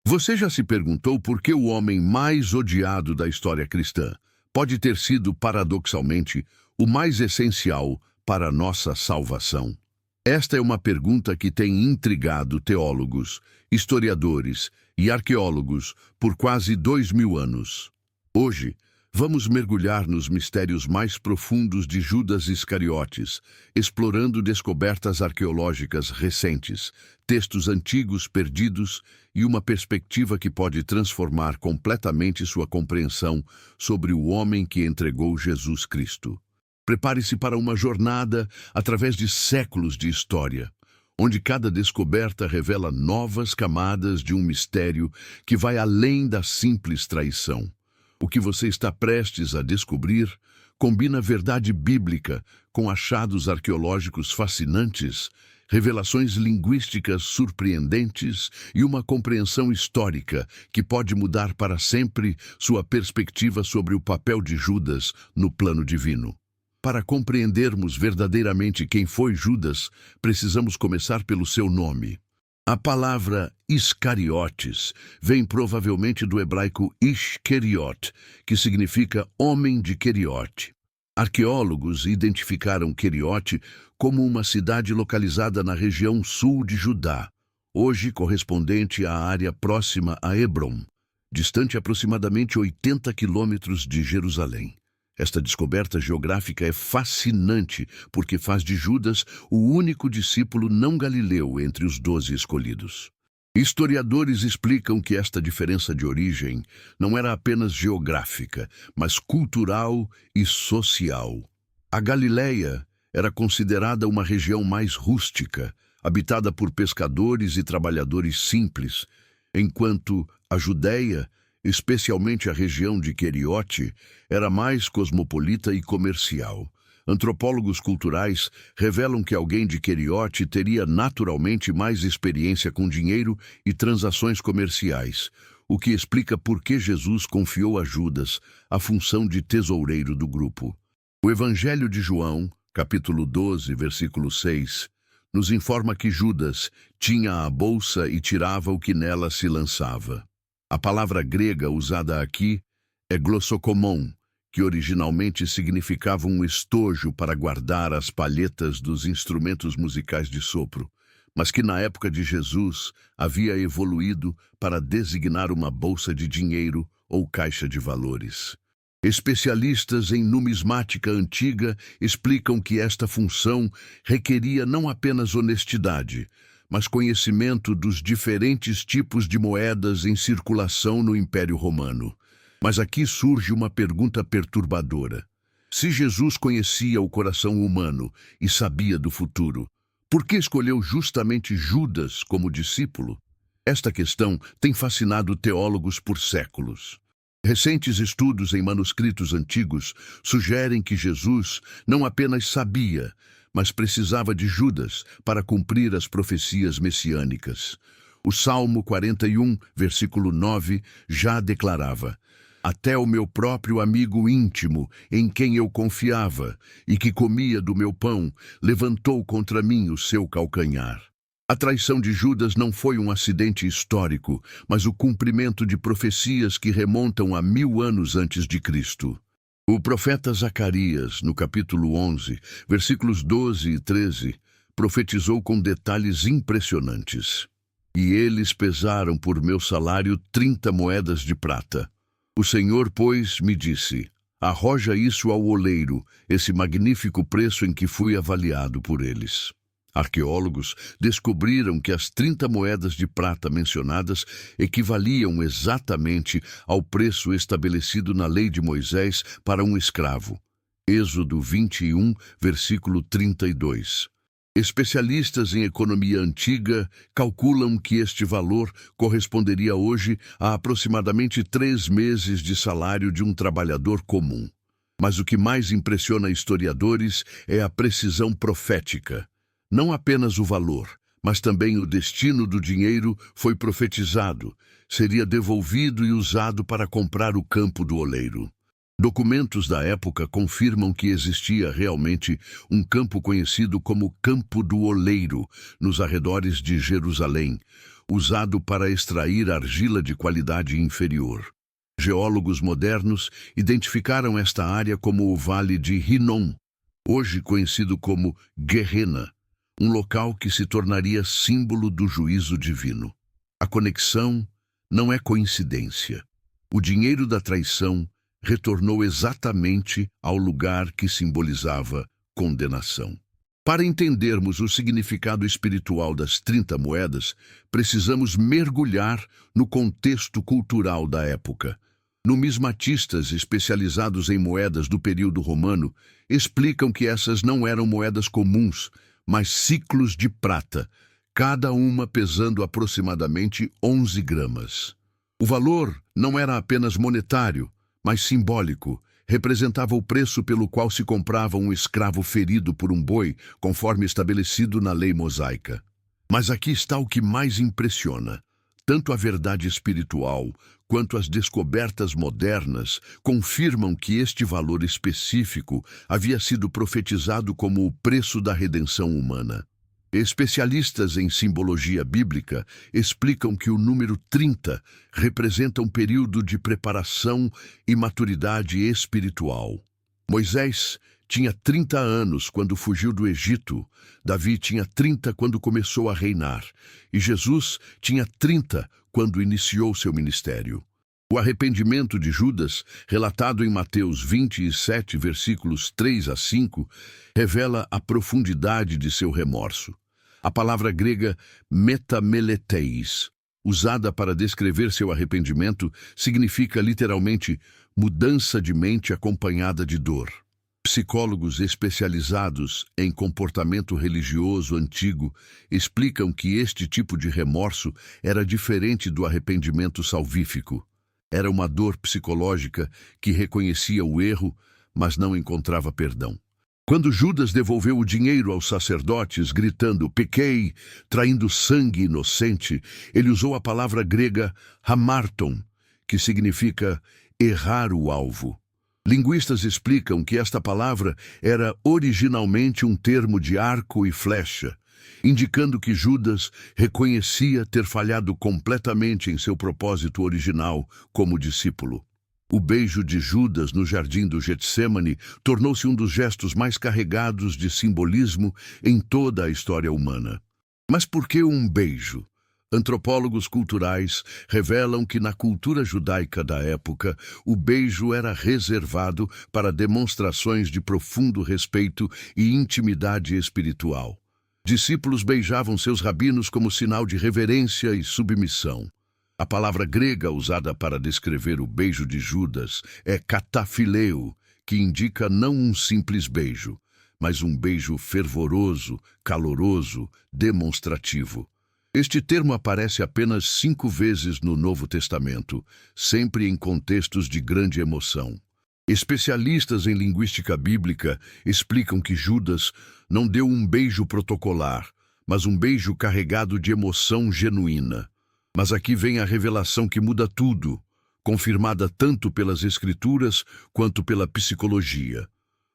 Você já se perguntou por que o homem mais odiado da história cristã pode ter sido, paradoxalmente, o mais essencial para a nossa salvação? Esta é uma pergunta que tem intrigado teólogos, historiadores e arqueólogos por quase 2000 anos. Hoje, vamos mergulhar nos mistérios mais profundos de Judas Iscariotes, explorando descobertas arqueológicas recentes, textos antigos perdidos e uma perspectiva que pode transformar completamente sua compreensão sobre o homem que entregou Jesus Cristo. Prepare-se para uma jornada através de séculos de história, onde cada descoberta revela novas camadas de um mistério que vai além da simples traição. O que você está prestes a descobrir combina verdade bíblica com achados arqueológicos fascinantes, revelações linguísticas surpreendentes e uma compreensão histórica que pode mudar para sempre sua perspectiva sobre o papel de Judas no plano divino. Para compreendermos verdadeiramente quem foi Judas, precisamos começar pelo seu nome. A palavra Iscariotes vem provavelmente do hebraico Ishkeriot, que significa homem de Queriote. Arqueólogos identificaram Queriote como uma cidade localizada na região sul de Judá, hoje correspondente à área próxima a Hebrom, distante aproximadamente 80 quilômetros de Jerusalém. Esta descoberta geográfica é fascinante porque faz de Judas o único discípulo não galileu entre os 12 escolhidos. Historiadores explicam que esta diferença de origem não era apenas geográfica, mas cultural e social. A Galileia era considerada uma região mais rústica, habitada por pescadores e trabalhadores simples, enquanto a Judéia, especialmente a região de Queriote, era mais cosmopolita e comercial. Antropólogos culturais revelam que alguém de Queriote teria naturalmente mais experiência com dinheiro e transações comerciais, o que explica por que Jesus confiou a Judas a função de tesoureiro do grupo. O Evangelho de João, capítulo 12, versículo 6, nos informa que Judas tinha a bolsa e tirava o que nela se lançava. A palavra grega usada aqui é glossokomon, que originalmente significava um estojo para guardar as palhetas dos instrumentos musicais de sopro, mas que na época de Jesus havia evoluído para designar uma bolsa de dinheiro ou caixa de valores. Especialistas em numismática antiga explicam que esta função requeria não apenas honestidade, mas conhecimento dos diferentes tipos de moedas em circulação no Império Romano. Mas aqui surge uma pergunta perturbadora. Se Jesus conhecia o coração humano e sabia do futuro, por que escolheu justamente Judas como discípulo? Esta questão tem fascinado teólogos por séculos. Recentes estudos em manuscritos antigos sugerem que Jesus não apenas sabia, mas precisava de Judas para cumprir as profecias messiânicas. O Salmo 41, versículo 9, já declarava: "Até o meu próprio amigo íntimo, em quem eu confiava, e que comia do meu pão, levantou contra mim o seu calcanhar." A traição de Judas não foi um acidente histórico, mas o cumprimento de profecias que remontam a 1000 anos antes de Cristo. O profeta Zacarias, no capítulo 11, versículos 12 e 13, profetizou com detalhes impressionantes. "E eles pesaram por meu salário 30 moedas de prata. O Senhor, pois, me disse: arroja isso ao oleiro, esse magnífico preço em que fui avaliado por eles." Arqueólogos descobriram que as 30 moedas de prata mencionadas equivaliam exatamente ao preço estabelecido na lei de Moisés para um escravo. Êxodo 21, versículo 32. Especialistas em economia antiga calculam que este valor corresponderia hoje a aproximadamente 3 meses de salário de um trabalhador comum. Mas o que mais impressiona historiadores é a precisão profética. Não apenas o valor, mas também o destino do dinheiro foi profetizado. Seria devolvido e usado para comprar o campo do oleiro. Documentos da época confirmam que existia realmente um campo conhecido como Campo do Oleiro, nos arredores de Jerusalém. usado para extrair argila de qualidade inferior. Geólogos modernos identificaram esta área como o Vale de Hinnom, hoje conhecido como Gehenna, um local que se tornaria símbolo do juízo divino. A conexão não é coincidência. O dinheiro da traição retornou exatamente ao lugar que simbolizava condenação. Para entendermos o significado espiritual das 30 moedas, precisamos mergulhar no contexto cultural da época. Numismatistas especializados em moedas do período romano explicam que essas não eram moedas comuns, mas ciclos de prata, cada uma pesando aproximadamente 11 gramas. O valor não era apenas monetário, mas simbólico. Representava o preço pelo qual se comprava um escravo ferido por um boi, conforme estabelecido na lei mosaica. Mas aqui está o que mais impressiona. Tanto a verdade espiritual quanto as descobertas modernas confirmam que este valor específico havia sido profetizado como o preço da redenção humana. Especialistas em simbologia bíblica explicam que o número 30 representa um período de preparação e maturidade espiritual. Moisés tinha 30 anos quando fugiu do Egito, Davi tinha 30 quando começou a reinar, e Jesus tinha 30 quando iniciou seu ministério. O arrependimento de Judas, relatado em Mateus 27, versículos 3 a 5, revela a profundidade de seu remorso. A palavra grega metameleteis, usada para descrever seu arrependimento, significa literalmente mudança de mente acompanhada de dor. Psicólogos especializados em comportamento religioso antigo explicam que este tipo de remorso era diferente do arrependimento salvífico. Era uma dor psicológica que reconhecia o erro, mas não encontrava perdão. Quando Judas devolveu o dinheiro aos sacerdotes, gritando, pequei, traindo sangue inocente, ele usou a palavra grega hamarton, que significa errar o alvo. Linguistas explicam que esta palavra era originalmente um termo de arco e flecha, indicando que Judas reconhecia ter falhado completamente em seu propósito original como discípulo. O beijo de Judas no jardim do Getsêmani tornou-se um dos gestos mais carregados de simbolismo em toda a história humana. Mas por que um beijo? Antropólogos culturais revelam que na cultura judaica da época, o beijo era reservado para demonstrações de profundo respeito e intimidade espiritual. Discípulos beijavam seus rabinos como sinal de reverência e submissão. A palavra grega usada para descrever o beijo de Judas é katafileu, que indica não um simples beijo, mas um beijo fervoroso, caloroso, demonstrativo. Este termo aparece apenas 5 vezes no Novo Testamento, sempre em contextos de grande emoção. Especialistas em linguística bíblica explicam que Judas não deu um beijo protocolar, mas um beijo carregado de emoção genuína. Mas aqui vem a revelação que muda tudo, confirmada tanto pelas Escrituras quanto pela psicologia.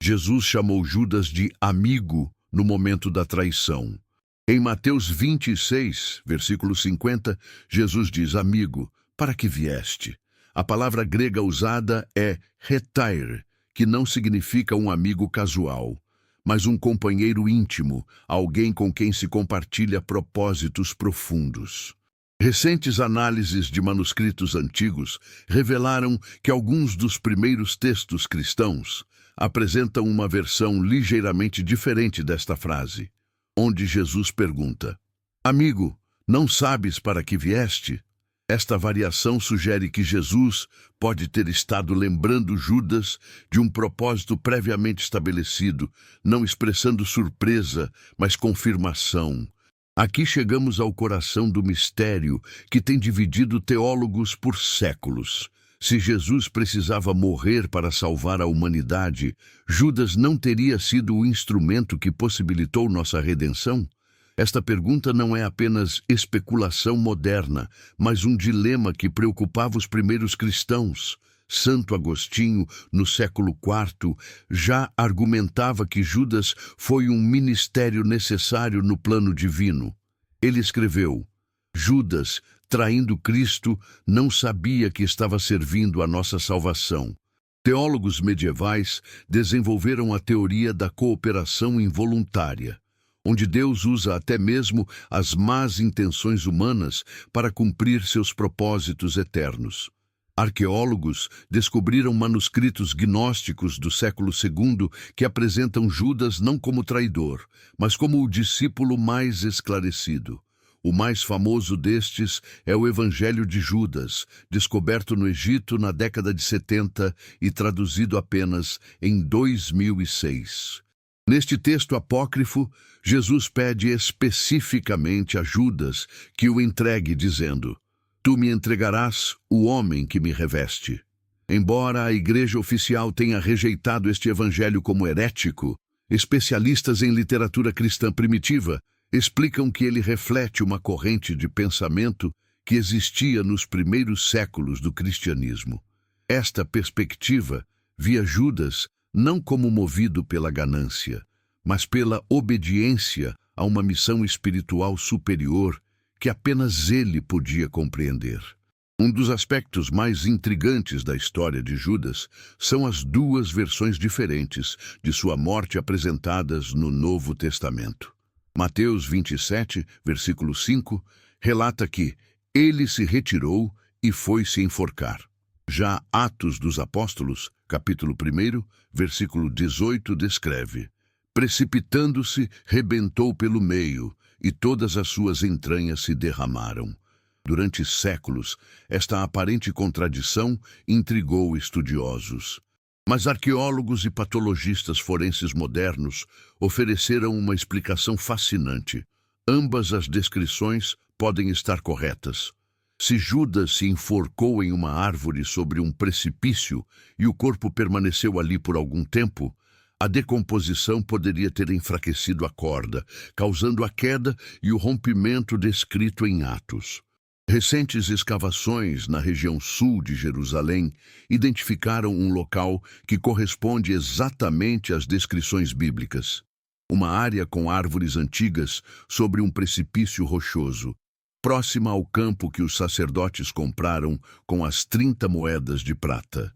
Jesus chamou Judas de amigo no momento da traição. Em Mateus 26, versículo 50, Jesus diz, amigo, para que vieste? A palavra grega usada é hetair, que não significa um amigo casual, mas um companheiro íntimo, alguém com quem se compartilha propósitos profundos. Recentes análises de manuscritos antigos revelaram que alguns dos primeiros textos cristãos apresentam uma versão ligeiramente diferente desta frase, onde Jesus pergunta, amigo, não sabes para que vieste? Esta variação sugere que Jesus pode ter estado lembrando Judas de um propósito previamente estabelecido, não expressando surpresa, mas confirmação. Aqui chegamos ao coração do mistério que tem dividido teólogos por séculos. Se Jesus precisava morrer para salvar a humanidade, Judas não teria sido o instrumento que possibilitou nossa redenção? Esta pergunta não é apenas especulação moderna, mas um dilema que preocupava os primeiros cristãos. Santo Agostinho, no século IV, já argumentava que Judas foi um ministério necessário no plano divino. Ele escreveu, Judas, traindo Cristo, não sabia que estava servindo a nossa salvação. Teólogos medievais desenvolveram a teoria da cooperação involuntária, onde Deus usa até mesmo as más intenções humanas para cumprir seus propósitos eternos. Arqueólogos descobriram manuscritos gnósticos do século II que apresentam Judas não como traidor, mas como o discípulo mais esclarecido. O mais famoso destes é o Evangelho de Judas, descoberto no Egito na década de 70 e traduzido apenas em 2006. Neste texto apócrifo, Jesus pede especificamente a Judas que o entregue, dizendo: Tu me entregarás o homem que me reveste. Embora a Igreja Oficial tenha rejeitado este evangelho como herético, especialistas em literatura cristã primitiva explicam que ele reflete uma corrente de pensamento que existia nos primeiros séculos do cristianismo. Esta perspectiva via Judas não como movido pela ganância, mas pela obediência a uma missão espiritual superior que apenas ele podia compreender. Um dos aspectos mais intrigantes da história de Judas são as duas versões diferentes de sua morte apresentadas no Novo Testamento. Mateus 27, versículo 5, relata que ele se retirou e foi se enforcar. Já Atos dos Apóstolos, capítulo 1, versículo 18, descreve: precipitando-se, rebentou pelo meio, e todas as suas entranhas se derramaram. Durante séculos, esta aparente contradição intrigou estudiosos. Mas arqueólogos e patologistas forenses modernos ofereceram uma explicação fascinante. Ambas as descrições podem estar corretas. Se Judas se enforcou em uma árvore sobre um precipício e o corpo permaneceu ali por algum tempo, a decomposição poderia ter enfraquecido a corda, causando a queda e o rompimento descrito em Atos. Recentes escavações na região sul de Jerusalém identificaram um local que corresponde exatamente às descrições bíblicas. Uma área com árvores antigas sobre um precipício rochoso, próxima ao campo que os sacerdotes compraram com as 30 moedas de prata.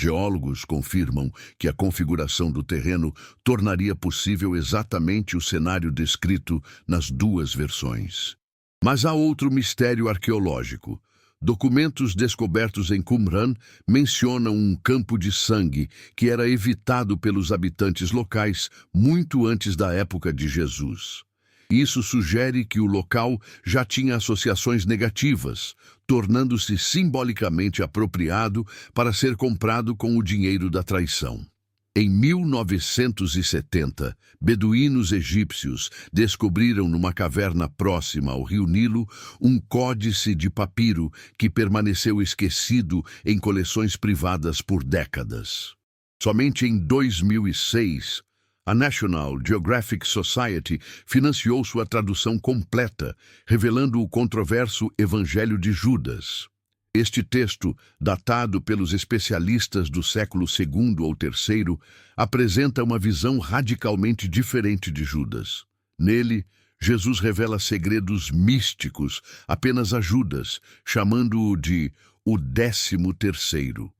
Geólogos confirmam que a configuração do terreno tornaria possível exatamente o cenário descrito nas duas versões. Mas há outro mistério arqueológico. Documentos descobertos em Qumran mencionam um campo de sangue que era evitado pelos habitantes locais muito antes da época de Jesus. Isso sugere que o local já tinha associações negativas, tornando-se simbolicamente apropriado para ser comprado com o dinheiro da traição. Em 1970, beduínos egípcios descobriram numa caverna próxima ao rio Nilo um códice de papiro que permaneceu esquecido em coleções privadas por décadas. Somente em 2006, a National Geographic Society financiou sua tradução completa, revelando o controverso Evangelho de Judas. Este texto, datado pelos especialistas do século II ou III, apresenta uma visão radicalmente diferente de Judas. Nele, Jesus revela segredos místicos apenas a Judas, chamando-o de o 13º.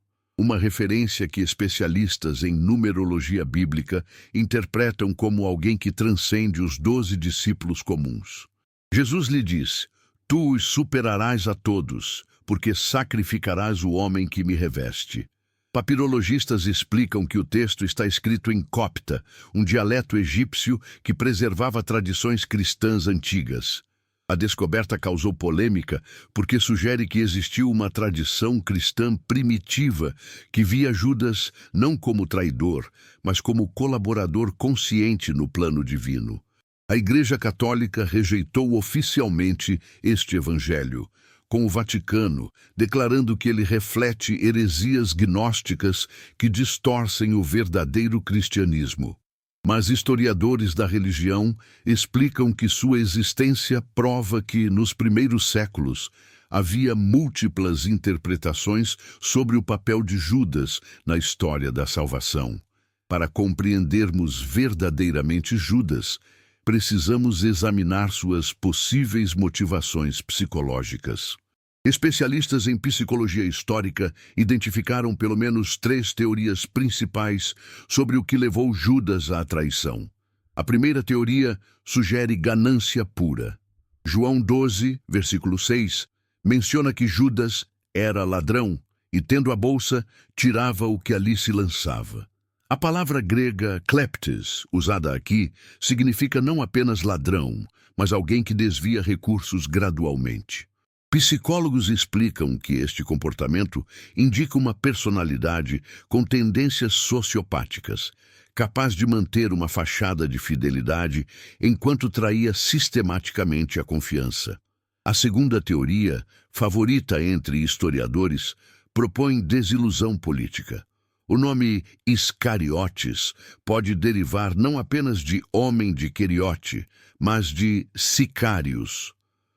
Uma referência que especialistas em numerologia bíblica interpretam como alguém que transcende os 12 discípulos comuns. Jesus lhe diz: Tu os superarás a todos, porque sacrificarás o homem que me reveste. Papirologistas explicam que o texto está escrito em copta, um dialeto egípcio que preservava tradições cristãs antigas. A descoberta causou polêmica porque sugere que existiu uma tradição cristã primitiva que via Judas não como traidor, mas como colaborador consciente no plano divino. A Igreja Católica rejeitou oficialmente este evangelho, com o Vaticano declarando que ele reflete heresias gnósticas que distorcem o verdadeiro cristianismo. Mas historiadores da religião explicam que sua existência prova que, nos primeiros séculos, havia múltiplas interpretações sobre o papel de Judas na história da salvação. Para compreendermos verdadeiramente Judas, precisamos examinar suas possíveis motivações psicológicas. Especialistas em psicologia histórica identificaram pelo menos 3 teorias principais sobre o que levou Judas à traição. A primeira teoria sugere ganância pura. João 12, versículo 6, menciona que Judas era ladrão e, tendo a bolsa, tirava o que ali se lançava. A palavra grega kleptes, usada aqui, significa não apenas ladrão, mas alguém que desvia recursos gradualmente. Psicólogos explicam que este comportamento indica uma personalidade com tendências sociopáticas, capaz de manter uma fachada de fidelidade enquanto traía sistematicamente a confiança. A segunda teoria, favorita entre historiadores, propõe desilusão política. O nome Iscariotes pode derivar não apenas de homem de Queriote, mas de sicários.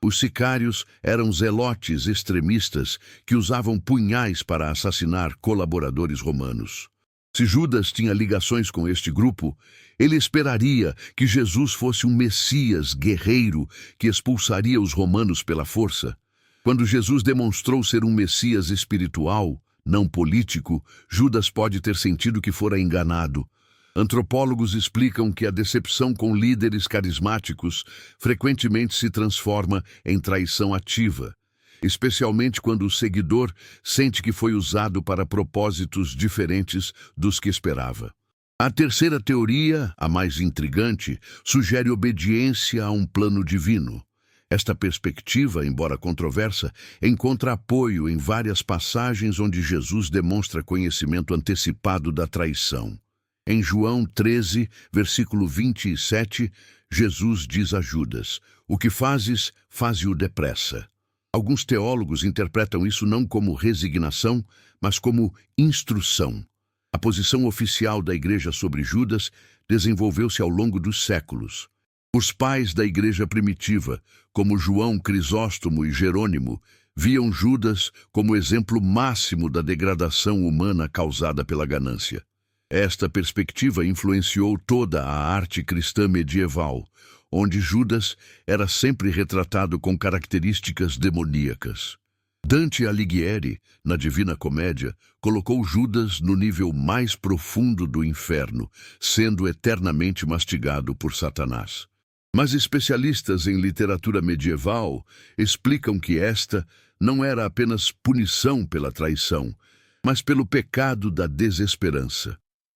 Os sicários eram zelotes extremistas que usavam punhais para assassinar colaboradores romanos. Se Judas tinha ligações com este grupo, ele esperaria que Jesus fosse um Messias guerreiro que expulsaria os romanos pela força. Quando Jesus demonstrou ser um Messias espiritual, não político, Judas pode ter sentido que fora enganado. Antropólogos explicam que a decepção com líderes carismáticos frequentemente se transforma em traição ativa, especialmente quando o seguidor sente que foi usado para propósitos diferentes dos que esperava. A terceira teoria, a mais intrigante, sugere obediência a um plano divino. Esta perspectiva, embora controversa, encontra apoio em várias passagens onde Jesus demonstra conhecimento antecipado da traição. Em João 13, versículo 27, Jesus diz a Judas: "O que fazes, faze-o depressa." Alguns teólogos interpretam isso não como resignação, mas como instrução. A posição oficial da Igreja sobre Judas desenvolveu-se ao longo dos séculos. Os pais da Igreja primitiva, como João Crisóstomo e Jerônimo, viam Judas como exemplo máximo da degradação humana causada pela ganância. Esta perspectiva influenciou toda a arte cristã medieval, onde Judas era sempre retratado com características demoníacas. Dante Alighieri, na Divina Comédia, colocou Judas no nível mais profundo do inferno, sendo eternamente mastigado por Satanás. Mas especialistas em literatura medieval explicam que esta não era apenas punição pela traição, mas pelo pecado da desesperança.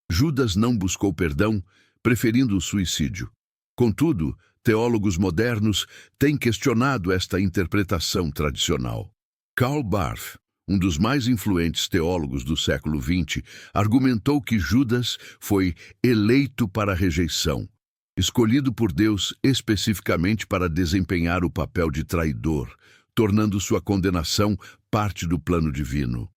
Judas não buscou perdão, preferindo o suicídio. Contudo, teólogos modernos têm questionado esta interpretação tradicional. Karl Barth, um dos mais influentes teólogos do século XX, argumentou que Judas foi eleito para a rejeição, escolhido por Deus especificamente para desempenhar o papel de traidor, tornando sua condenação parte do plano divino.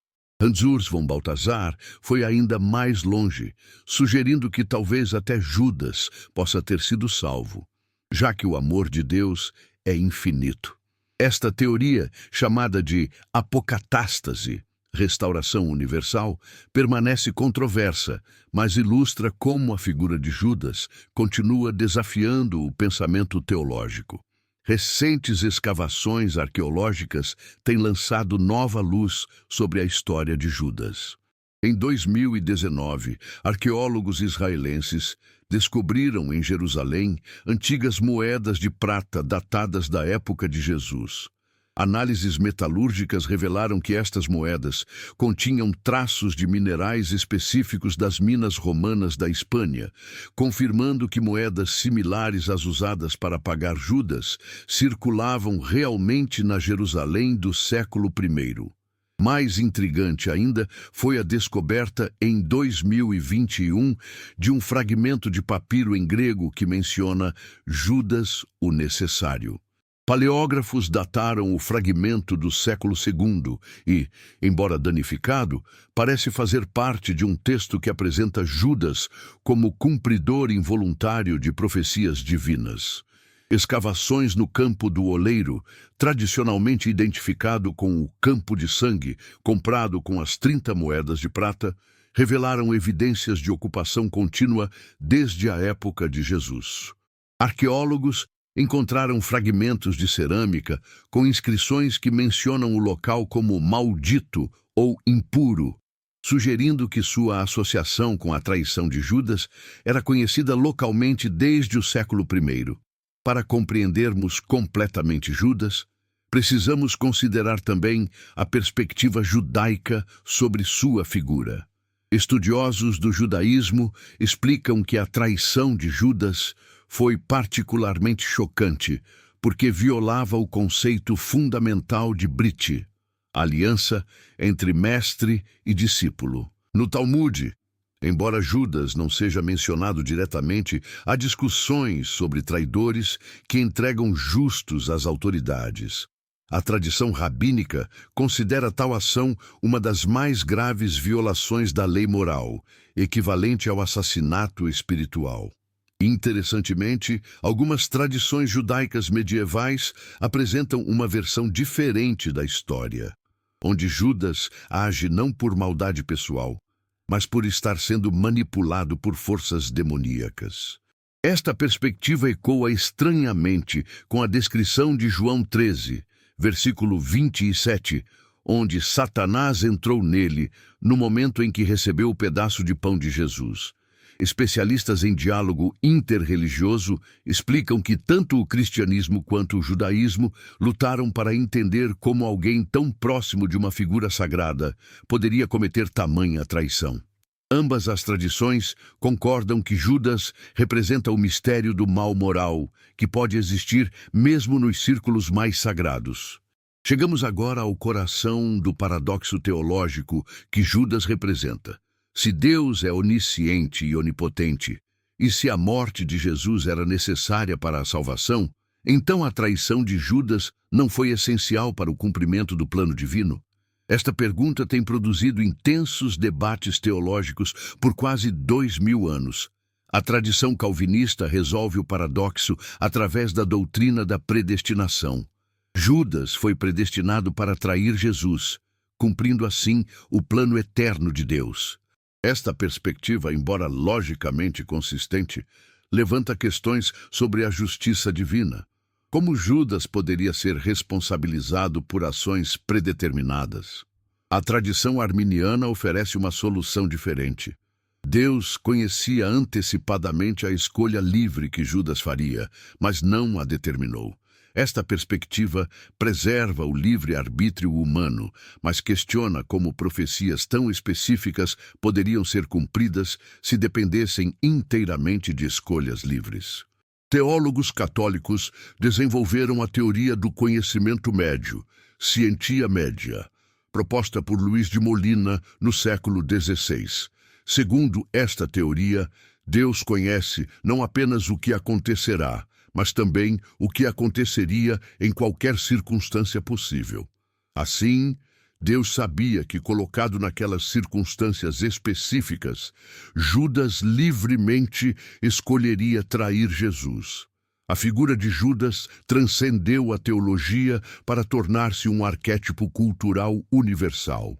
Hans Urs von Balthasar foi ainda mais longe, sugerindo que talvez até Judas possa ter sido salvo, já que o amor de Deus é infinito. Esta teoria, chamada de apocatástase, restauração universal, permanece controversa, mas ilustra como a figura de Judas continua desafiando o pensamento teológico. Recentes escavações arqueológicas têm lançado nova luz sobre a história de Judas. Em 2019, arqueólogos israelenses descobriram em Jerusalém antigas moedas de prata datadas da época de Jesus. Análises metalúrgicas revelaram que estas moedas continham traços de minerais específicos das minas romanas da Espanha, confirmando que moedas similares às usadas para pagar Judas circulavam realmente na Jerusalém do século I. Mais intrigante ainda foi a descoberta em 2021 de um fragmento de papiro em grego que menciona Judas o Necessário. Paleógrafos dataram o fragmento do século II e, embora danificado, parece fazer parte de um texto que apresenta Judas como cumpridor involuntário de profecias divinas. Escavações no Campo do Oleiro, tradicionalmente identificado com o campo de sangue, comprado com as 30 moedas de prata, revelaram evidências de ocupação contínua desde a época de Jesus. Arqueólogos encontraram fragmentos de cerâmica com inscrições que mencionam o local como maldito ou impuro, sugerindo que sua associação com a traição de Judas era conhecida localmente desde o século I. Para compreendermos completamente Judas, precisamos considerar também a perspectiva judaica sobre sua figura. Estudiosos do judaísmo explicam que a traição de Judas foi particularmente chocante, porque violava o conceito fundamental de Brit, a aliança entre mestre e discípulo. No Talmude, embora Judas não seja mencionado diretamente, há discussões sobre traidores que entregam justos às autoridades. A tradição rabínica considera tal ação uma das mais graves violações da lei moral, equivalente ao assassinato espiritual. Interessantemente, algumas tradições judaicas medievais apresentam uma versão diferente da história, onde Judas age não por maldade pessoal, mas por estar sendo manipulado por forças demoníacas. Esta perspectiva ecoa estranhamente com a descrição de João 13, versículo 27, onde Satanás entrou nele no momento em que recebeu o pedaço de pão de Jesus. Especialistas em diálogo interreligioso explicam que tanto o cristianismo quanto o judaísmo lutaram para entender como alguém tão próximo de uma figura sagrada poderia cometer tamanha traição. Ambas as tradições concordam que Judas representa o mistério do mal moral, que pode existir mesmo nos círculos mais sagrados. Chegamos agora ao coração do paradoxo teológico que Judas representa. Se Deus é onisciente e onipotente, e se a morte de Jesus era necessária para a salvação, então a traição de Judas não foi essencial para o cumprimento do plano divino? Esta pergunta tem produzido intensos debates teológicos por quase 2000 anos. A tradição calvinista resolve o paradoxo através da doutrina da predestinação. Judas foi predestinado para trair Jesus, cumprindo assim o plano eterno de Deus. Esta perspectiva, embora logicamente consistente, levanta questões sobre a justiça divina. Como Judas poderia ser responsabilizado por ações predeterminadas? A tradição arminiana oferece uma solução diferente. Deus conhecia antecipadamente a escolha livre que Judas faria, mas não a determinou. Esta perspectiva preserva o livre-arbítrio humano, mas questiona como profecias tão específicas poderiam ser cumpridas se dependessem inteiramente de escolhas livres. Teólogos católicos desenvolveram a teoria do conhecimento médio, scientia media, proposta por Luís de Molina no século XVI. Segundo esta teoria, Deus conhece não apenas o que acontecerá, mas também o que aconteceria em qualquer circunstância possível. Assim, Deus sabia que, colocado naquelas circunstâncias específicas, Judas livremente escolheria trair Jesus. A figura de Judas transcendeu a teologia para tornar-se um arquétipo cultural universal.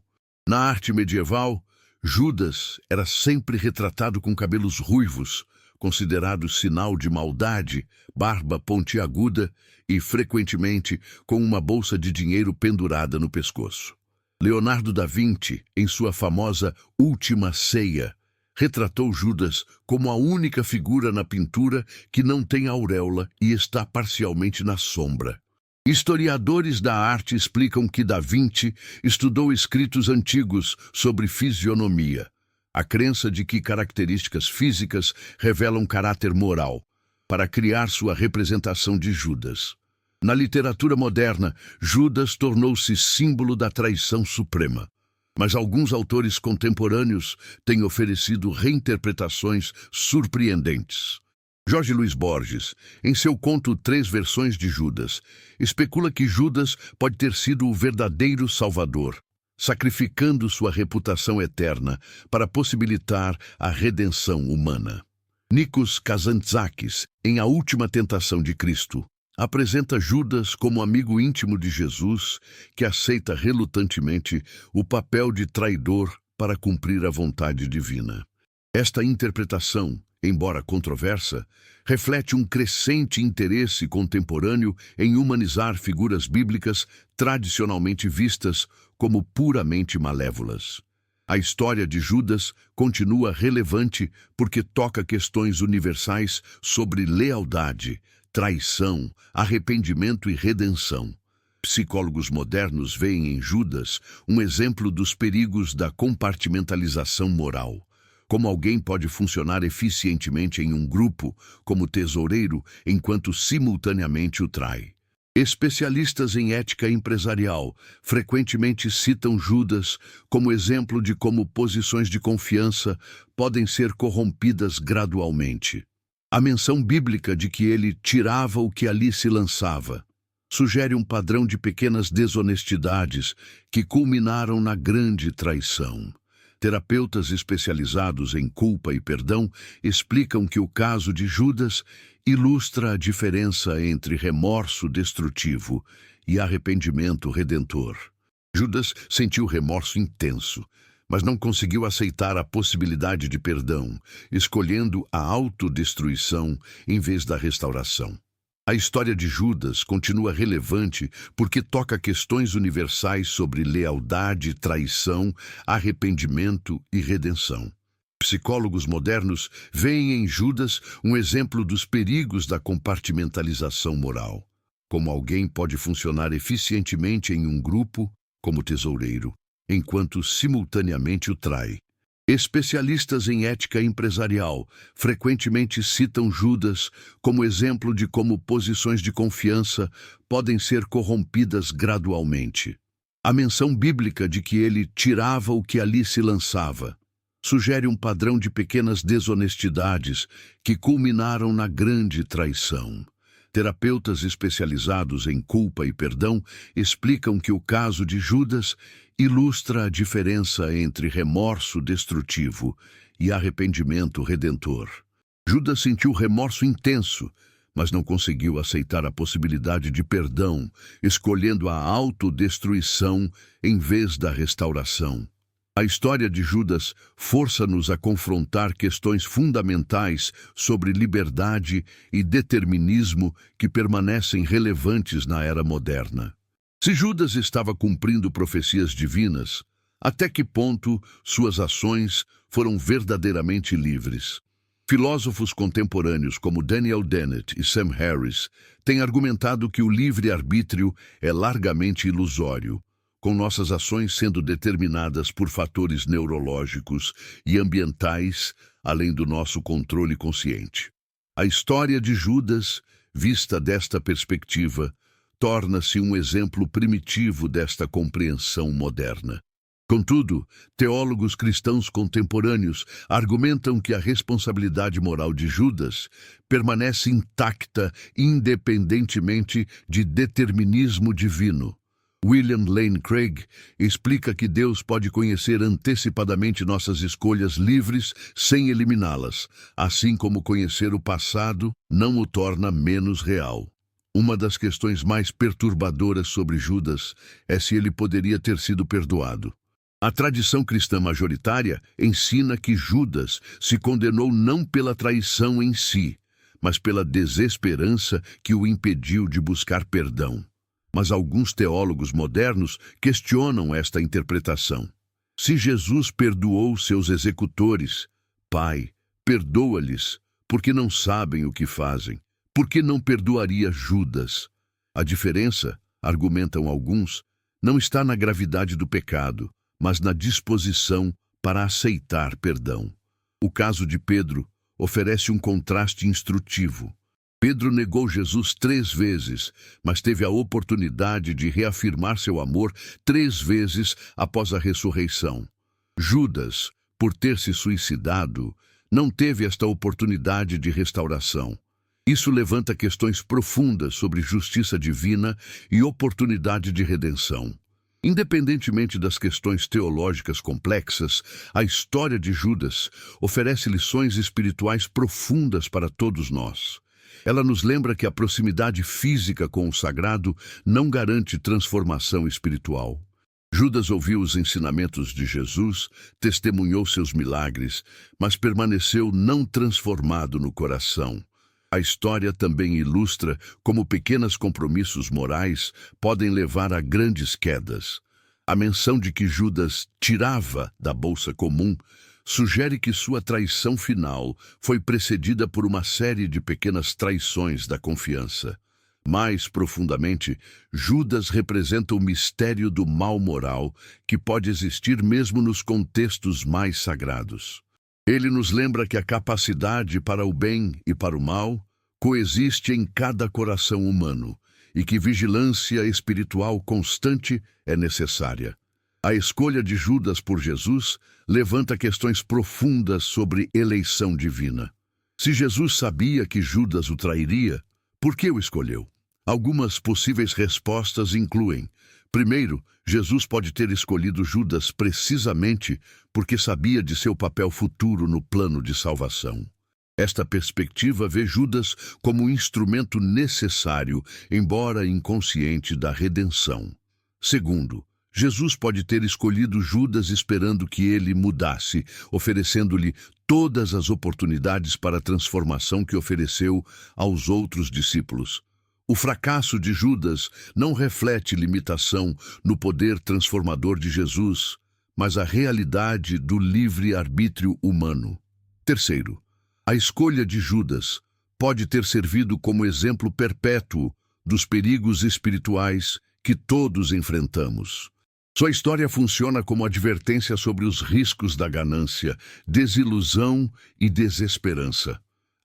Na arte medieval, Judas era sempre retratado com cabelos ruivos, considerado sinal de maldade, barba pontiaguda e, frequentemente, com uma bolsa de dinheiro pendurada no pescoço. Leonardo da Vinci, em sua famosa Última Ceia, retratou Judas como a única figura na pintura que não tem auréola e está parcialmente na sombra. Historiadores da arte explicam que da Vinci estudou escritos antigos sobre fisionomia, a crença de que características físicas revelam caráter moral, para criar sua representação de Judas. Na literatura moderna, Judas tornou-se símbolo da traição suprema, mas alguns autores contemporâneos têm oferecido reinterpretações surpreendentes. Jorge Luiz Borges, em seu conto Três Versões de Judas, especula que Judas pode ter sido o verdadeiro Salvador, sacrificando sua reputação eterna para possibilitar a redenção humana. Nikos Kazantzakis, em A Última Tentação de Cristo, apresenta Judas como amigo íntimo de Jesus, que aceita relutantemente o papel de traidor para cumprir a vontade divina. Esta interpretação, embora controversa, reflete um crescente interesse contemporâneo em humanizar figuras bíblicas tradicionalmente vistas como puramente malévolas. A história de Judas continua relevante porque toca questões universais sobre lealdade, traição, arrependimento e redenção. Psicólogos modernos veem em Judas um exemplo dos perigos da compartimentalização moral. Como alguém pode funcionar eficientemente em um grupo, como tesoureiro, enquanto simultaneamente o trai. Especialistas em ética empresarial frequentemente citam Judas como exemplo de como posições de confiança podem ser corrompidas gradualmente. A menção bíblica de que ele tirava o que ali se lançava sugere um padrão de pequenas desonestidades que culminaram na grande traição. Terapeutas especializados em culpa e perdão explicam que o caso de Judas ilustra a diferença entre remorso destrutivo e arrependimento redentor. Judas sentiu remorso intenso, mas não conseguiu aceitar a possibilidade de perdão, escolhendo a autodestruição em vez da restauração. A história de Judas continua relevante porque toca questões universais sobre lealdade, traição, arrependimento e redenção. Psicólogos modernos veem em Judas um exemplo dos perigos da compartimentalização moral. Como alguém pode funcionar eficientemente em um grupo, como tesoureiro, enquanto simultaneamente o trai. Especialistas em ética empresarial frequentemente citam Judas como exemplo de como posições de confiança podem ser corrompidas gradualmente. A menção bíblica de que ele tirava o que ali se lançava sugere um padrão de pequenas desonestidades que culminaram na grande traição. Terapeutas especializados em culpa e perdão explicam que o caso de Judas ilustra a diferença entre remorso destrutivo e arrependimento redentor. Judas sentiu remorso intenso, mas não conseguiu aceitar a possibilidade de perdão, escolhendo a autodestruição em vez da restauração. A história de Judas força-nos a confrontar questões fundamentais sobre liberdade e determinismo que permanecem relevantes na era moderna. Se Judas estava cumprindo profecias divinas, até que ponto suas ações foram verdadeiramente livres? Filósofos contemporâneos como Daniel Dennett e Sam Harris têm argumentado que o livre-arbítrio é largamente ilusório, com nossas ações sendo determinadas por fatores neurológicos e ambientais, além do nosso controle consciente. A história de Judas, vista desta perspectiva, torna-se um exemplo primitivo desta compreensão moderna. Contudo, teólogos cristãos contemporâneos argumentam que a responsabilidade moral de Judas permanece intacta independentemente de determinismo divino. William Lane Craig explica que Deus pode conhecer antecipadamente nossas escolhas livres sem eliminá-las, assim como conhecer o passado não o torna menos real. Uma das questões mais perturbadoras sobre Judas é se ele poderia ter sido perdoado. A tradição cristã majoritária ensina que Judas se condenou não pela traição em si, mas pela desesperança que o impediu de buscar perdão. Mas alguns teólogos modernos questionam esta interpretação. Se Jesus perdoou seus executores, Pai, perdoa-lhes, porque não sabem o que fazem. Por que não perdoaria Judas? A diferença, argumentam alguns, não está na gravidade do pecado, mas na disposição para aceitar perdão. O caso de Pedro oferece um contraste instrutivo. Pedro negou Jesus 3 vezes, mas teve a oportunidade de reafirmar seu amor 3 vezes após a ressurreição. Judas, por ter se suicidado, não teve esta oportunidade de restauração. Isso levanta questões profundas sobre justiça divina e oportunidade de redenção. Independentemente das questões teológicas complexas, a história de Judas oferece lições espirituais profundas para todos nós. Ela nos lembra que a proximidade física com o sagrado não garante transformação espiritual. Judas ouviu os ensinamentos de Jesus, testemunhou seus milagres, mas permaneceu não transformado no coração. A história também ilustra como pequenos compromissos morais podem levar a grandes quedas. A menção de que Judas tirava da bolsa comum sugere que sua traição final foi precedida por uma série de pequenas traições da confiança. Mais profundamente, Judas representa o mistério do mal moral que pode existir mesmo nos contextos mais sagrados. Ele nos lembra que a capacidade para o bem e para o mal coexiste em cada coração humano e que vigilância espiritual constante é necessária. A escolha de Judas por Jesus levanta questões profundas sobre eleição divina. Se Jesus sabia que Judas o trairia, por que o escolheu? Algumas possíveis respostas incluem: primeiro, Jesus pode ter escolhido Judas precisamente porque sabia de seu papel futuro no plano de salvação. Esta perspectiva vê Judas como um instrumento necessário, embora inconsciente, da redenção. Segundo, Jesus pode ter escolhido Judas esperando que ele mudasse, oferecendo-lhe todas as oportunidades para a transformação que ofereceu aos outros discípulos. O fracasso de Judas não reflete limitação no poder transformador de Jesus, mas a realidade do livre-arbítrio humano. Terceiro, a escolha de Judas pode ter servido como exemplo perpétuo dos perigos espirituais que todos enfrentamos. Sua história funciona como advertência sobre os riscos da ganância, desilusão e desesperança.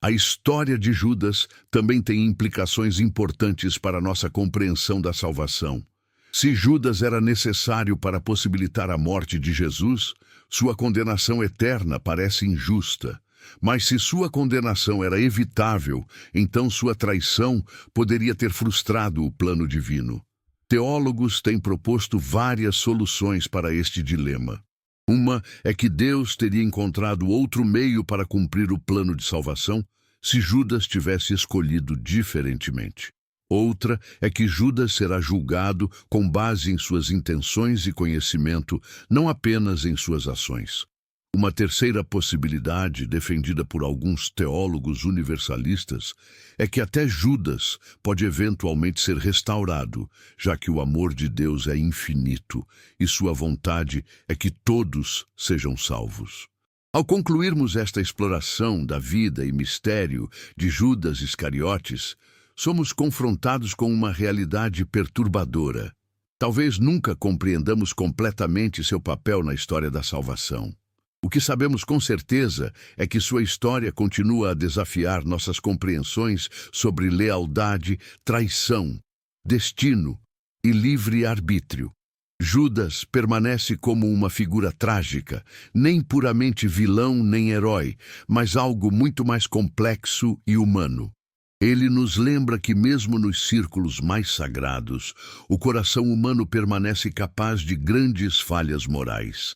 A história de Judas também tem implicações importantes para nossa compreensão da salvação. Se Judas era necessário para possibilitar a morte de Jesus, sua condenação eterna parece injusta. Mas se sua condenação era evitável, então sua traição poderia ter frustrado o plano divino. Teólogos têm proposto várias soluções para este dilema. Uma é que Deus teria encontrado outro meio para cumprir o plano de salvação se Judas tivesse escolhido diferentemente. Outra é que Judas será julgado com base em suas intenções e conhecimento, não apenas em suas ações. Uma terceira possibilidade, defendida por alguns teólogos universalistas, é que até Judas pode eventualmente ser restaurado, já que o amor de Deus é infinito e sua vontade é que todos sejam salvos. Ao concluirmos esta exploração da vida e mistério de Judas Iscariotes, somos confrontados com uma realidade perturbadora. Talvez nunca compreendamos completamente seu papel na história da salvação. O que sabemos com certeza é que sua história continua a desafiar nossas compreensões sobre lealdade, traição, destino e livre-arbítrio. Judas permanece como uma figura trágica, nem puramente vilão nem herói, mas algo muito mais complexo e humano. Ele nos lembra que mesmo nos círculos mais sagrados, o coração humano permanece capaz de grandes falhas morais.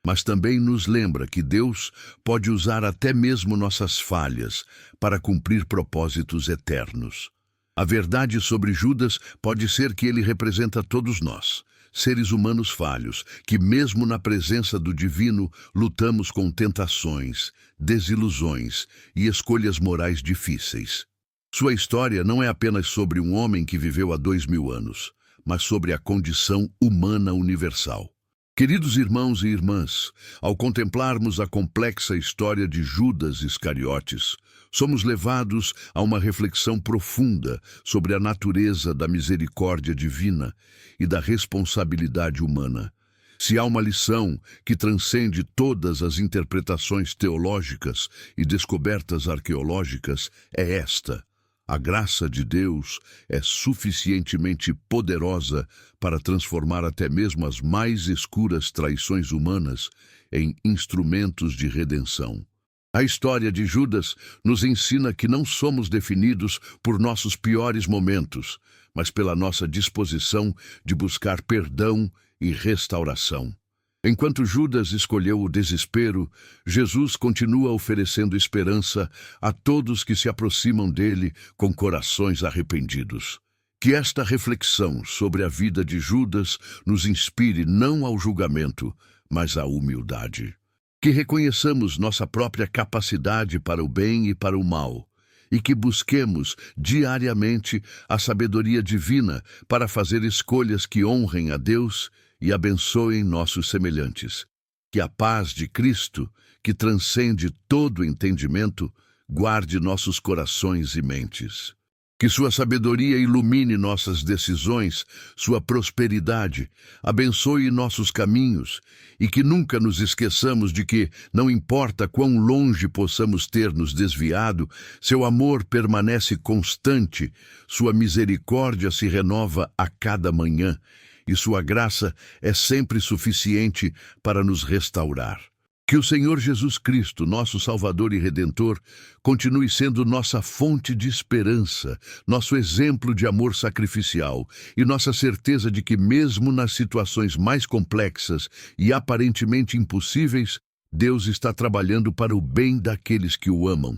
Mas também nos lembra que Deus pode usar até mesmo nossas falhas para cumprir propósitos eternos. A verdade sobre Judas pode ser que ele representa todos nós, seres humanos falhos, que mesmo na presença do divino lutamos com tentações, desilusões e escolhas morais difíceis. Sua história não é apenas sobre um homem que viveu há 2000 anos, mas sobre a condição humana universal. Queridos irmãos e irmãs, ao contemplarmos a complexa história de Judas Iscariotes, somos levados a uma reflexão profunda sobre a natureza da misericórdia divina e da responsabilidade humana. Se há uma lição que transcende todas as interpretações teológicas e descobertas arqueológicas, é esta: a graça de Deus é suficientemente poderosa para transformar até mesmo as mais escuras traições humanas em instrumentos de redenção. A história de Judas nos ensina que não somos definidos por nossos piores momentos, mas pela nossa disposição de buscar perdão e restauração. Enquanto Judas escolheu o desespero, Jesus continua oferecendo esperança a todos que se aproximam dele com corações arrependidos. Que esta reflexão sobre a vida de Judas nos inspire não ao julgamento, mas à humildade. Que reconheçamos nossa própria capacidade para o bem e para o mal, e que busquemos diariamente a sabedoria divina para fazer escolhas que honrem a Deus e abençoem nossos semelhantes. Que a paz de Cristo, que transcende todo entendimento, guarde nossos corações e mentes. Que sua sabedoria ilumine nossas decisões, sua prosperidade, abençoe nossos caminhos e que nunca nos esqueçamos de que, não importa quão longe possamos ter nos desviado, seu amor permanece constante, sua misericórdia se renova a cada manhã e sua graça é sempre suficiente para nos restaurar. Que o Senhor Jesus Cristo, nosso Salvador e Redentor, continue sendo nossa fonte de esperança, nosso exemplo de amor sacrificial e nossa certeza de que, mesmo nas situações mais complexas e aparentemente impossíveis, Deus está trabalhando para o bem daqueles que o amam.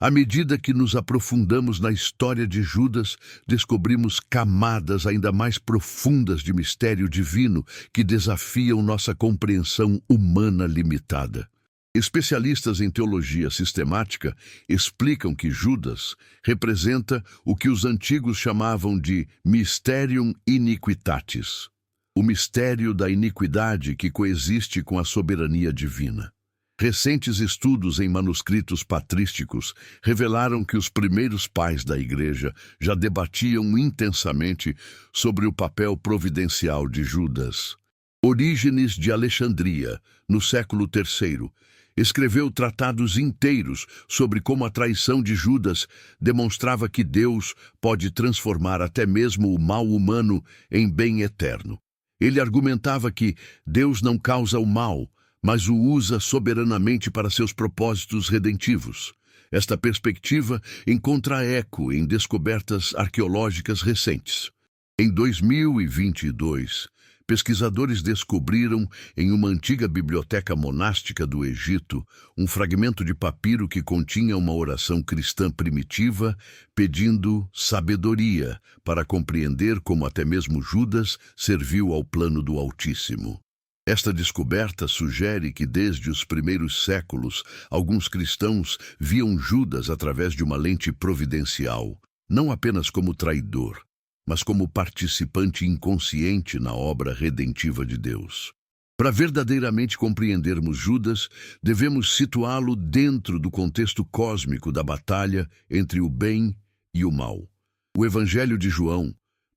À medida que nos aprofundamos na história de Judas, descobrimos camadas ainda mais profundas de mistério divino que desafiam nossa compreensão humana limitada. Especialistas em teologia sistemática explicam que Judas representa o que os antigos chamavam de Mysterium Iniquitatis, o mistério da iniquidade que coexiste com a soberania divina. Recentes estudos em manuscritos patrísticos revelaram que os primeiros pais da Igreja já debatiam intensamente sobre o papel providencial de Judas. Orígenes de Alexandria, no século III, escreveu tratados inteiros sobre como a traição de Judas demonstrava que Deus pode transformar até mesmo o mal humano em bem eterno. Ele argumentava que Deus não causa o mal, mas o usa soberanamente para seus propósitos redentivos. Esta perspectiva encontra eco em descobertas arqueológicas recentes. Em 2022, pesquisadores descobriram em uma antiga biblioteca monástica do Egito um fragmento de papiro que continha uma oração cristã primitiva pedindo sabedoria para compreender como até mesmo Judas serviu ao plano do Altíssimo. Esta descoberta sugere que desde os primeiros séculos, alguns cristãos viam Judas através de uma lente providencial, não apenas como traidor, mas como participante inconsciente na obra redentiva de Deus. Para verdadeiramente compreendermos Judas, devemos situá-lo dentro do contexto cósmico da batalha entre o bem e o mal. O Evangelho de João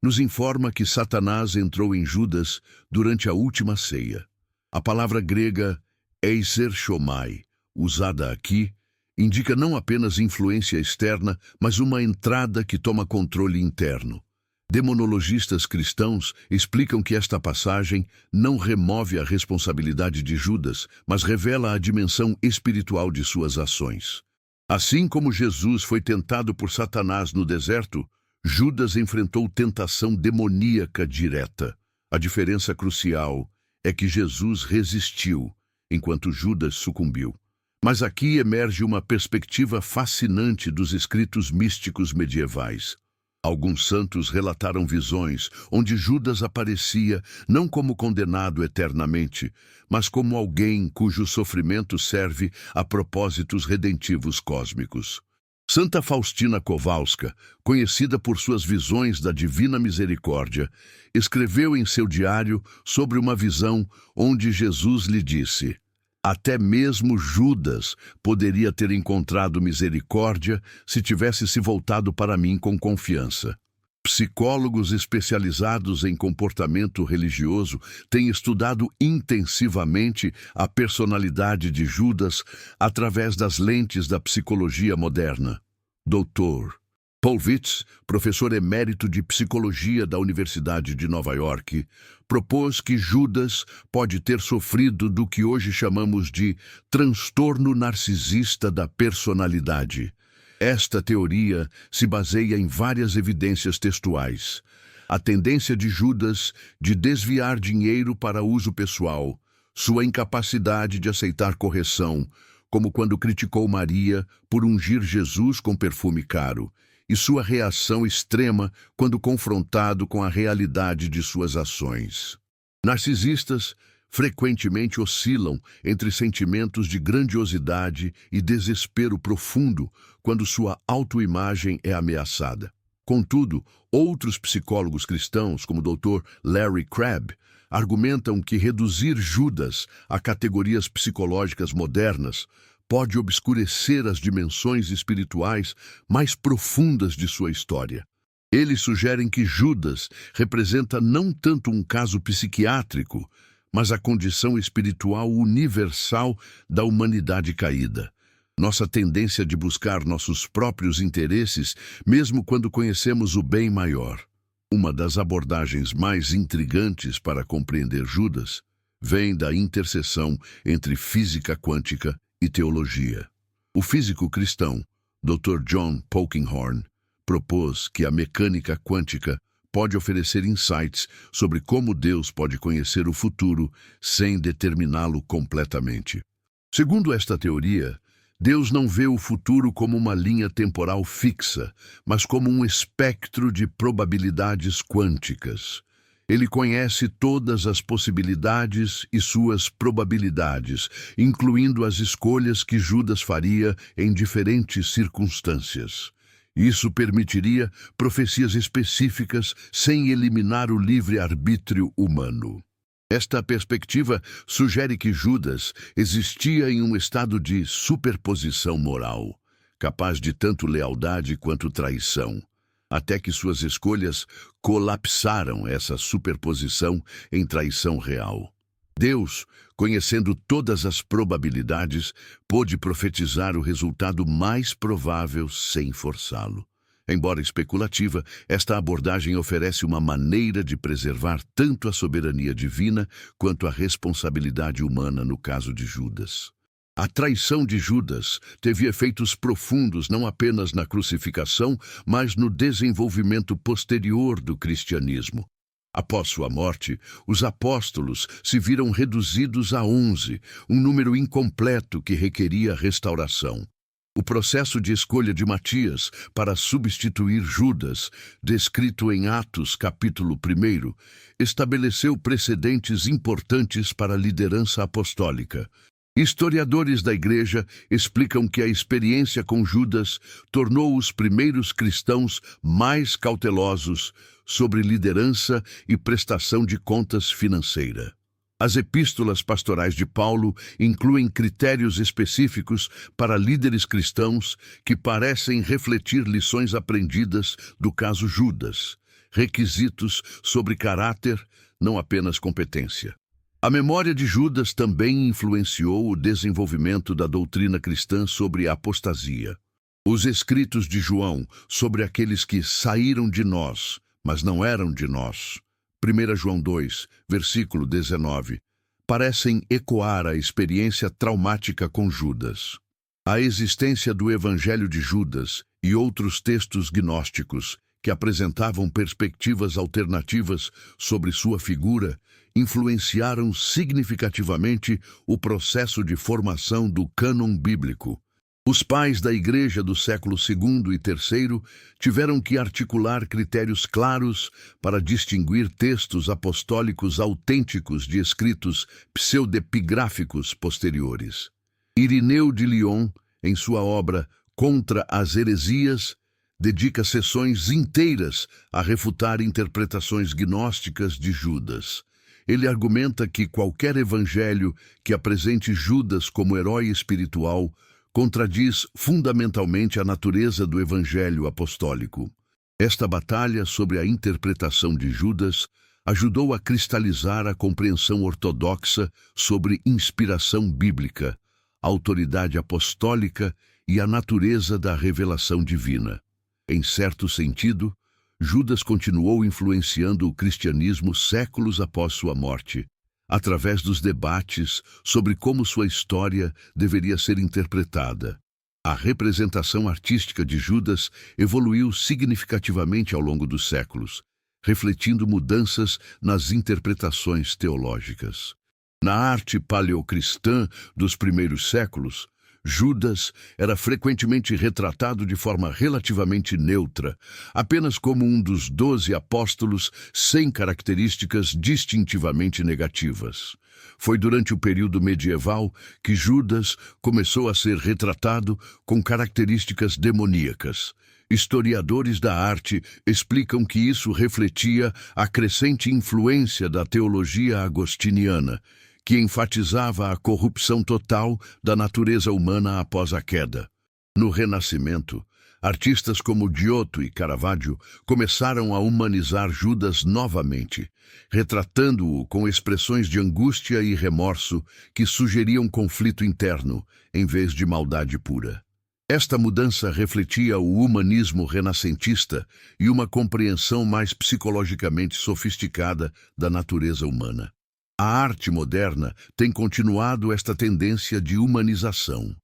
nos informa que Satanás entrou em Judas durante a última ceia. A palavra grega eiserchomai, usada aqui, indica não apenas influência externa, mas uma entrada que toma controle interno. Demonologistas cristãos explicam que esta passagem não remove a responsabilidade de Judas, mas revela a dimensão espiritual de suas ações. Assim como Jesus foi tentado por Satanás no deserto, Judas enfrentou tentação demoníaca direta. A diferença crucial é que Jesus resistiu, enquanto Judas sucumbiu. Mas aqui emerge uma perspectiva fascinante dos escritos místicos medievais. Alguns santos relataram visões onde Judas aparecia não como condenado eternamente, mas como alguém cujo sofrimento serve a propósitos redentivos cósmicos. Santa Faustina Kowalska, conhecida por suas visões da Divina Misericórdia, escreveu em seu diário sobre uma visão onde Jesus lhe disse: até mesmo Judas poderia ter encontrado misericórdia se tivesse se voltado para mim com confiança. Psicólogos especializados em comportamento religioso têm estudado intensivamente a personalidade de Judas através das lentes da psicologia moderna. Dr. Paul Witz, professor emérito de psicologia da Universidade de Nova York, propôs que Judas pode ter sofrido do que hoje chamamos de transtorno narcisista da personalidade. Esta teoria se baseia em várias evidências textuais. A tendência de Judas de desviar dinheiro para uso pessoal, sua incapacidade de aceitar correção, como quando criticou Maria por ungir Jesus com perfume caro, e sua reação extrema quando confrontado com a realidade de suas ações. Narcisistas frequentemente oscilam entre sentimentos de grandiosidade e desespero profundo quando sua autoimagem é ameaçada. Contudo, outros psicólogos cristãos, como o Dr. Larry Crabb, argumentam que reduzir Judas a categorias psicológicas modernas pode obscurecer as dimensões espirituais mais profundas de sua história. Eles sugerem que Judas representa não tanto um caso psiquiátrico, mas a condição espiritual universal da humanidade caída. Nossa tendência de buscar nossos próprios interesses, mesmo quando conhecemos o bem maior. Uma das abordagens mais intrigantes para compreender Judas vem da interseção entre física quântica e teologia. O físico cristão, Dr. John Polkinghorne, propôs que a mecânica quântica pode oferecer insights sobre como Deus pode conhecer o futuro sem determiná-lo completamente. Segundo esta teoria, Deus não vê o futuro como uma linha temporal fixa, mas como um espectro de probabilidades quânticas. Ele conhece todas as possibilidades e suas probabilidades, incluindo as escolhas que Judas faria em diferentes circunstâncias. Isso permitiria profecias específicas sem eliminar o livre-arbítrio humano. Esta perspectiva sugere que Judas existia em um estado de superposição moral, capaz de tanto lealdade quanto traição, até que suas escolhas colapsaram essa superposição em traição real. Deus, conhecendo todas as probabilidades, pôde profetizar o resultado mais provável sem forçá-lo. Embora especulativa, esta abordagem oferece uma maneira de preservar tanto a soberania divina quanto a responsabilidade humana no caso de Judas. A traição de Judas teve efeitos profundos não apenas na crucificação, mas no desenvolvimento posterior do cristianismo. Após sua morte, os apóstolos se viram reduzidos a 11, um número incompleto que requeria restauração. O processo de escolha de Matias para substituir Judas, descrito em Atos capítulo 1, estabeleceu precedentes importantes para a liderança apostólica. Historiadores da Igreja explicam que a experiência com Judas tornou os primeiros cristãos mais cautelosos sobre liderança e prestação de contas financeira. As epístolas pastorais de Paulo incluem critérios específicos para líderes cristãos que parecem refletir lições aprendidas do caso Judas, requisitos sobre caráter, não apenas competência. A memória de Judas também influenciou o desenvolvimento da doutrina cristã sobre a apostasia. Os escritos de João sobre aqueles que saíram de nós, mas não eram de nós, 1 João 2, versículo 19, parecem ecoar a experiência traumática com Judas. A existência do Evangelho de Judas e outros textos gnósticos que apresentavam perspectivas alternativas sobre sua figura influenciaram significativamente o processo de formação do cânon bíblico. Os pais da Igreja do século II e III tiveram que articular critérios claros para distinguir textos apostólicos autênticos de escritos pseudepigráficos posteriores. Irineu de Lyon, em sua obra Contra as Heresias, dedica sessões inteiras a refutar interpretações gnósticas de Judas. Ele argumenta que qualquer evangelho que apresente Judas como herói espiritual contradiz fundamentalmente a natureza do evangelho apostólico. Esta batalha sobre a interpretação de Judas ajudou a cristalizar a compreensão ortodoxa sobre inspiração bíblica, autoridade apostólica e a natureza da revelação divina. Em certo sentido, Judas continuou influenciando o cristianismo séculos após sua morte, através dos debates sobre como sua história deveria ser interpretada. A representação artística de Judas evoluiu significativamente ao longo dos séculos, refletindo mudanças nas interpretações teológicas. Na arte paleocristã dos primeiros séculos, Judas era frequentemente retratado de forma relativamente neutra, apenas como um dos 12 apóstolos sem características distintivamente negativas. Foi durante o período medieval que Judas começou a ser retratado com características demoníacas. Historiadores da arte explicam que isso refletia a crescente influência da teologia agostiniana, que enfatizava a corrupção total da natureza humana após a queda. No Renascimento, artistas como Giotto e Caravaggio começaram a humanizar Judas novamente, retratando-o com expressões de angústia e remorso que sugeriam conflito interno, em vez de maldade pura. Esta mudança refletia o humanismo renascentista e uma compreensão mais psicologicamente sofisticada da natureza humana. A arte moderna tem continuado esta tendência de humanização.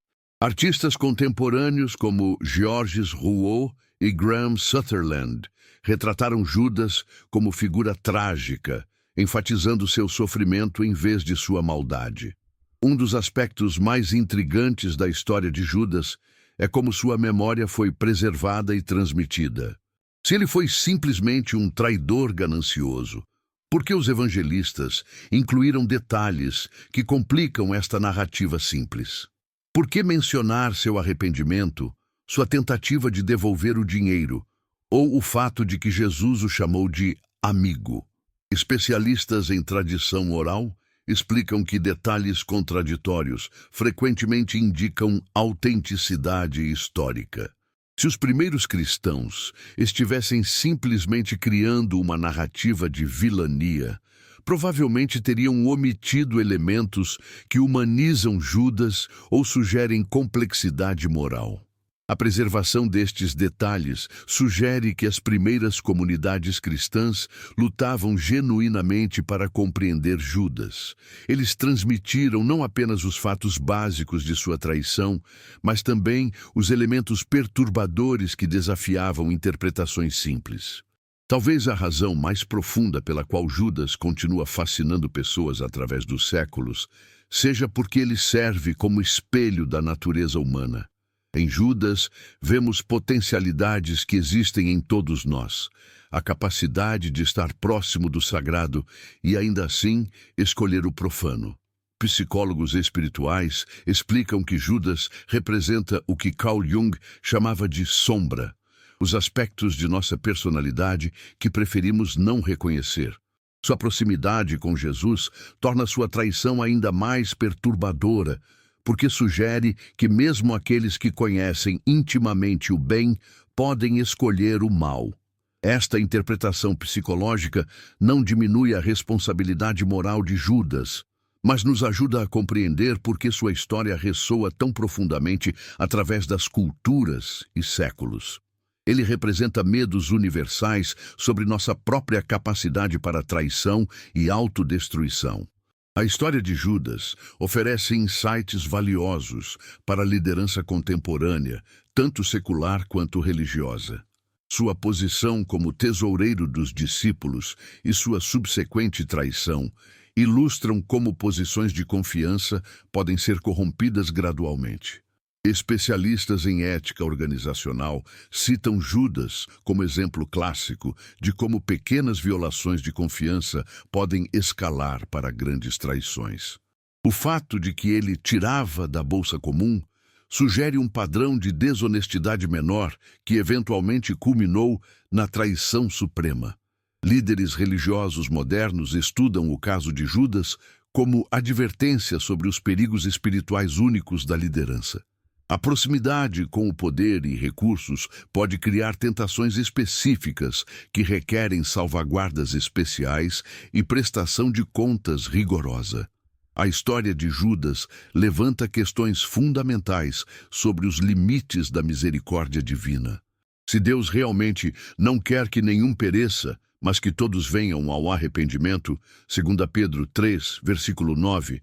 Artistas contemporâneos como Georges Rouault e Graham Sutherland retrataram Judas como figura trágica, enfatizando seu sofrimento em vez de sua maldade. Um dos aspectos mais intrigantes da história de Judas é como sua memória foi preservada e transmitida. Se ele foi simplesmente um traidor ganancioso, por que os evangelistas incluíram detalhes que complicam esta narrativa simples? Por que mencionar seu arrependimento, sua tentativa de devolver o dinheiro, ou o fato de que Jesus o chamou de amigo? Especialistas em tradição oral explicam que detalhes contraditórios frequentemente indicam autenticidade histórica. Se os primeiros cristãos estivessem simplesmente criando uma narrativa de vilania, provavelmente teriam omitido elementos que humanizam Judas ou sugerem complexidade moral. A preservação destes detalhes sugere que as primeiras comunidades cristãs lutavam genuinamente para compreender Judas. Eles transmitiram não apenas os fatos básicos de sua traição, mas também os elementos perturbadores que desafiavam interpretações simples. Talvez a razão mais profunda pela qual Judas continua fascinando pessoas através dos séculos seja porque ele serve como espelho da natureza humana. Em Judas, vemos potencialidades que existem em todos nós, a capacidade de estar próximo do sagrado e, ainda assim, escolher o profano. Psicólogos espirituais explicam que Judas representa o que Carl Jung chamava de sombra, os aspectos de nossa personalidade que preferimos não reconhecer. Sua proximidade com Jesus torna sua traição ainda mais perturbadora, porque sugere que mesmo aqueles que conhecem intimamente o bem podem escolher o mal. Esta interpretação psicológica não diminui a responsabilidade moral de Judas, mas nos ajuda a compreender por que sua história ressoa tão profundamente através das culturas e séculos. Ele representa medos universais sobre nossa própria capacidade para traição e autodestruição. A história de Judas oferece insights valiosos para a liderança contemporânea, tanto secular quanto religiosa. Sua posição como tesoureiro dos discípulos e sua subsequente traição ilustram como posições de confiança podem ser corrompidas gradualmente. Especialistas em ética organizacional citam Judas como exemplo clássico de como pequenas violações de confiança podem escalar para grandes traições. O fato de que ele tirava da bolsa comum sugere um padrão de desonestidade menor que eventualmente culminou na traição suprema. Líderes religiosos modernos estudam o caso de Judas como advertência sobre os perigos espirituais únicos da liderança. A proximidade com o poder e recursos pode criar tentações específicas que requerem salvaguardas especiais e prestação de contas rigorosa. A história de Judas levanta questões fundamentais sobre os limites da misericórdia divina. Se Deus realmente não quer que nenhum pereça, mas que todos venham ao arrependimento, 2 Pedro 3, versículo 9,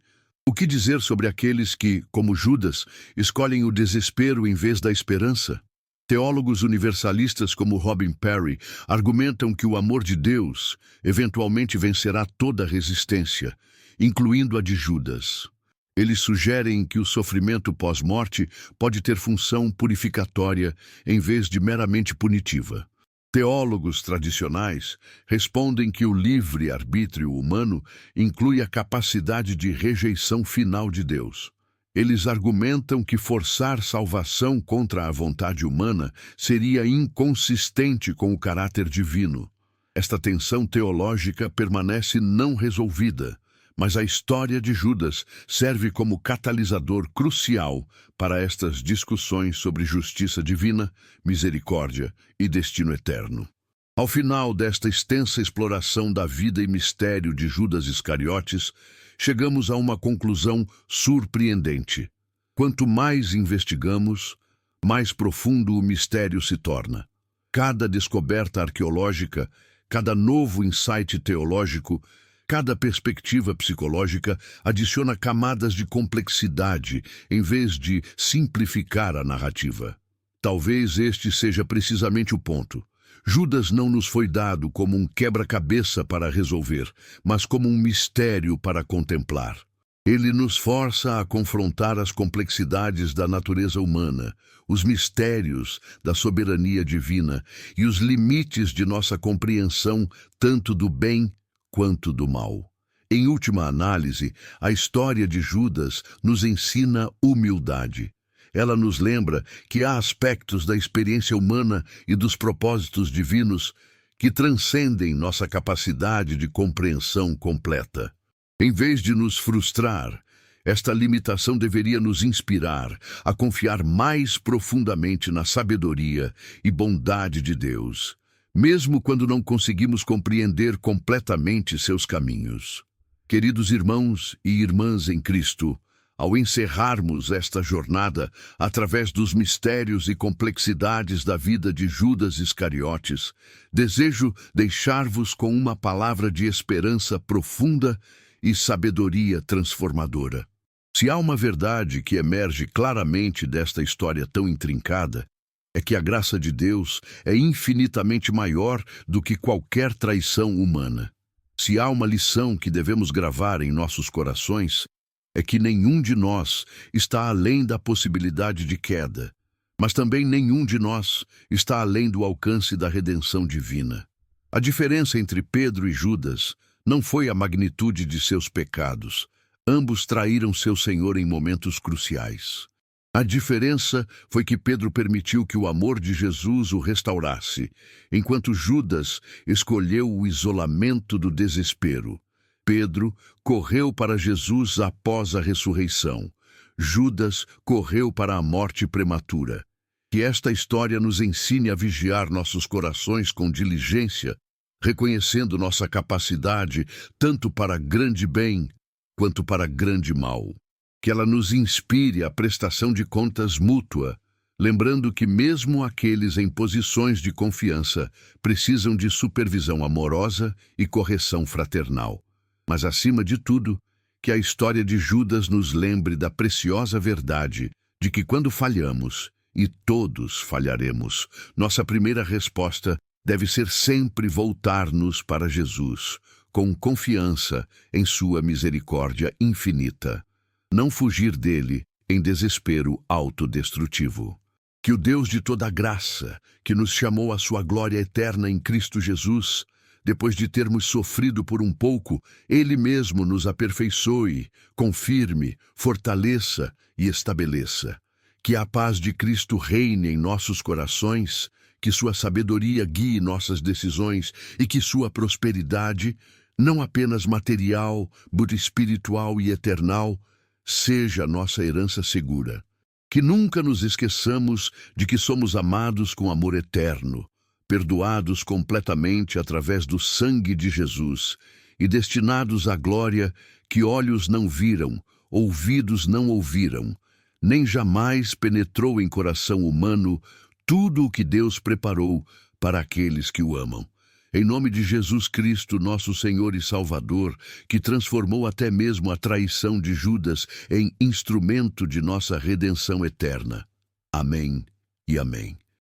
o que dizer sobre aqueles que, como Judas, escolhem o desespero em vez da esperança? Teólogos universalistas como Robin Parry argumentam que o amor de Deus eventualmente vencerá toda resistência, incluindo a de Judas. Eles sugerem que o sofrimento pós-morte pode ter função purificatória em vez de meramente punitiva. Teólogos tradicionais respondem que o livre-arbítrio humano inclui a capacidade de rejeição final de Deus. Eles argumentam que forçar salvação contra a vontade humana seria inconsistente com o caráter divino. Esta tensão teológica permanece não resolvida, mas a história de Judas serve como catalisador crucial para estas discussões sobre justiça divina, misericórdia e destino eterno. Ao final desta extensa exploração da vida e mistério de Judas Iscariotes, chegamos a uma conclusão surpreendente. Quanto mais investigamos, mais profundo o mistério se torna. Cada descoberta arqueológica, cada novo insight teológico, cada perspectiva psicológica adiciona camadas de complexidade em vez de simplificar a narrativa. Talvez este seja precisamente o ponto. Judas não nos foi dado como um quebra-cabeça para resolver, mas como um mistério para contemplar. Ele nos força a confrontar as complexidades da natureza humana, os mistérios da soberania divina e os limites de nossa compreensão tanto do bem quanto do mal. Em última análise, a história de Judas nos ensina humildade. Ela nos lembra que há aspectos da experiência humana e dos propósitos divinos que transcendem nossa capacidade de compreensão completa. Em vez de nos frustrar, esta limitação deveria nos inspirar a confiar mais profundamente na sabedoria e bondade de Deus, mesmo quando não conseguimos compreender completamente seus caminhos. Queridos irmãos e irmãs em Cristo, ao encerrarmos esta jornada através dos mistérios e complexidades da vida de Judas Iscariotes, desejo deixar-vos com uma palavra de esperança profunda e sabedoria transformadora. Se há uma verdade que emerge claramente desta história tão intrincada, é que a graça de Deus é infinitamente maior do que qualquer traição humana. Se há uma lição que devemos gravar em nossos corações, é que nenhum de nós está além da possibilidade de queda, mas também nenhum de nós está além do alcance da redenção divina. A diferença entre Pedro e Judas não foi a magnitude de seus pecados. Ambos traíram seu Senhor em momentos cruciais. A diferença foi que Pedro permitiu que o amor de Jesus o restaurasse, enquanto Judas escolheu o isolamento do desespero. Pedro correu para Jesus após a ressurreição. Judas correu para a morte prematura. Que esta história nos ensine a vigiar nossos corações com diligência, reconhecendo nossa capacidade tanto para grande bem quanto para grande mal. Que ela nos inspire à prestação de contas mútua, lembrando que mesmo aqueles em posições de confiança precisam de supervisão amorosa e correção fraternal. Mas, acima de tudo, que a história de Judas nos lembre da preciosa verdade de que quando falhamos, e todos falharemos, nossa primeira resposta deve ser sempre voltar-nos para Jesus, com confiança em sua misericórdia infinita. Não fugir dele em desespero autodestrutivo. Que o Deus de toda graça, que nos chamou à sua glória eterna em Cristo Jesus, depois de termos sofrido por um pouco, Ele mesmo nos aperfeiçoe, confirme, fortaleça e estabeleça. Que a paz de Cristo reine em nossos corações, que sua sabedoria guie nossas decisões e que sua prosperidade, não apenas material, mas espiritual e eternal, seja nossa herança segura. Que nunca nos esqueçamos de que somos amados com amor eterno, perdoados completamente através do sangue de Jesus e destinados à glória que olhos não viram, ouvidos não ouviram, nem jamais penetrou em coração humano tudo o que Deus preparou para aqueles que o amam. Em nome de Jesus Cristo, nosso Senhor e Salvador, que transformou até mesmo a traição de Judas em instrumento de nossa redenção eterna. Amém e amém.